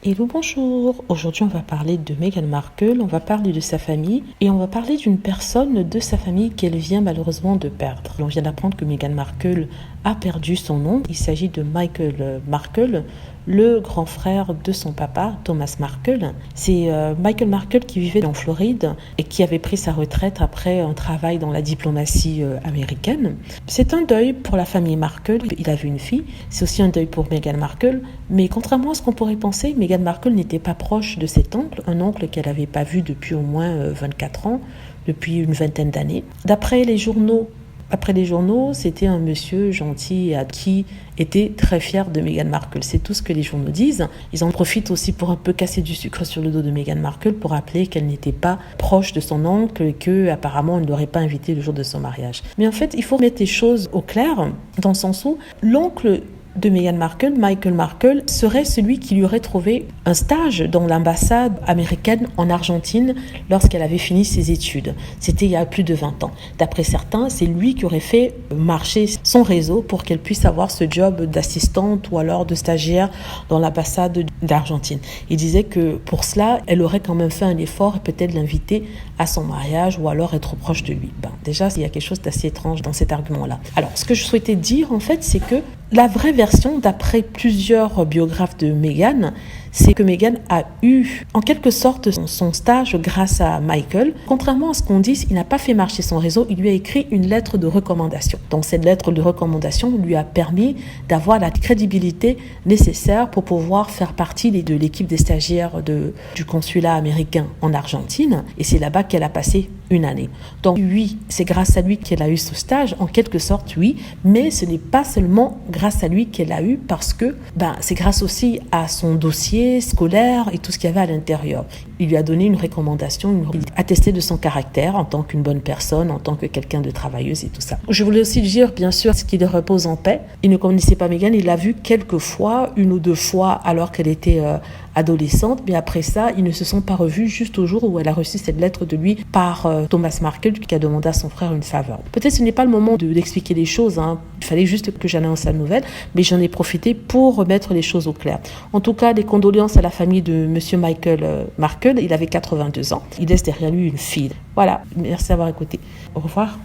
Hello, bonjour. Aujourd'hui, on va parler de Meghan Markle, on va parler de sa famille et on va parler d'une personne de sa famille qu'elle vient malheureusement de perdre. On vient d'apprendre que Meghan Markle a perdu son oncle. Il s'agit de Michael Markle, le grand frère de son papa, Thomas Markle. C'est Michael Markle qui vivait en Floride et qui avait pris sa retraite après un travail dans la diplomatie américaine. C'est un deuil pour la famille Markle. Il avait une fille. C'est aussi un deuil pour Meghan Markle. Mais contrairement à ce qu'on pourrait penser, Meghan Markle n'était pas proche de cet oncle, un oncle qu'elle n'avait pas vu depuis au moins 24 ans, depuis une vingtaine d'années. D'après les journaux, c'était un monsieur gentil qui était très fier de Meghan Markle. C'est tout ce que les journaux disent. Ils en profitent aussi pour un peu casser du sucre sur le dos de Meghan Markle pour rappeler qu'elle n'était pas proche de son oncle et qu'apparemment elle ne l'aurait pas invité le jour de son mariage. Mais en fait, il faut mettre les choses au clair dans le sens où l'oncle de Meghan Markle, Michael Markle, serait celui qui lui aurait trouvé un stage dans l'ambassade américaine en Argentine lorsqu'elle avait fini ses études. C'était il y a plus de 20 ans. D'après certains, c'est lui qui aurait fait marcher son réseau pour qu'elle puisse avoir ce job d'assistante ou alors de stagiaire dans l'ambassade d'Argentine. Il disait que pour cela, elle aurait quand même fait un effort et peut-être l'inviter à son mariage ou alors être proche de lui. Déjà, il y a quelque chose d'assez étrange dans cet argument-là. Alors, ce que je souhaitais dire, en fait, c'est que la vraie version, d'après plusieurs biographes de Meghan, c'est que Meghan a eu en quelque sorte son stage grâce à Michael. Contrairement à ce qu'on dit, il n'a pas fait marcher son réseau, il lui a écrit une lettre de recommandation. Donc cette lettre de recommandation lui a permis d'avoir la crédibilité nécessaire pour pouvoir faire partie de l'équipe des stagiaires du consulat américain en Argentine. Et c'est là-bas qu'elle a passé une année. Donc oui, c'est grâce à lui qu'elle a eu ce stage, en quelque sorte oui, mais ce n'est pas seulement grâce à lui qu'elle a eu parce que c'est grâce aussi à son dossier scolaire et tout ce qu'il y avait à l'intérieur. Il lui a donné une recommandation, attesté de son caractère en tant qu'une bonne personne, en tant que quelqu'un de travailleuse et tout ça. Je voulais aussi dire, bien sûr, ce qu'il repose en paix. Il ne connaissait pas Meghan, il l'a vue quelques fois, une ou deux fois alors qu'elle était adolescente, mais après ça, ils ne se sont pas revus juste au jour où elle a reçu cette lettre de lui par Thomas Markle qui a demandé à son frère une faveur. Peut-être ce n'est pas le moment d'expliquer les choses, il fallait juste que j'annonce la nouvelle, mais j'en ai profité pour remettre les choses au clair. En tout cas, les condoléances à la famille de monsieur Michael Markle, il avait 82 ans. Il laisse derrière lui une fille. Voilà, merci d'avoir écouté. Au revoir.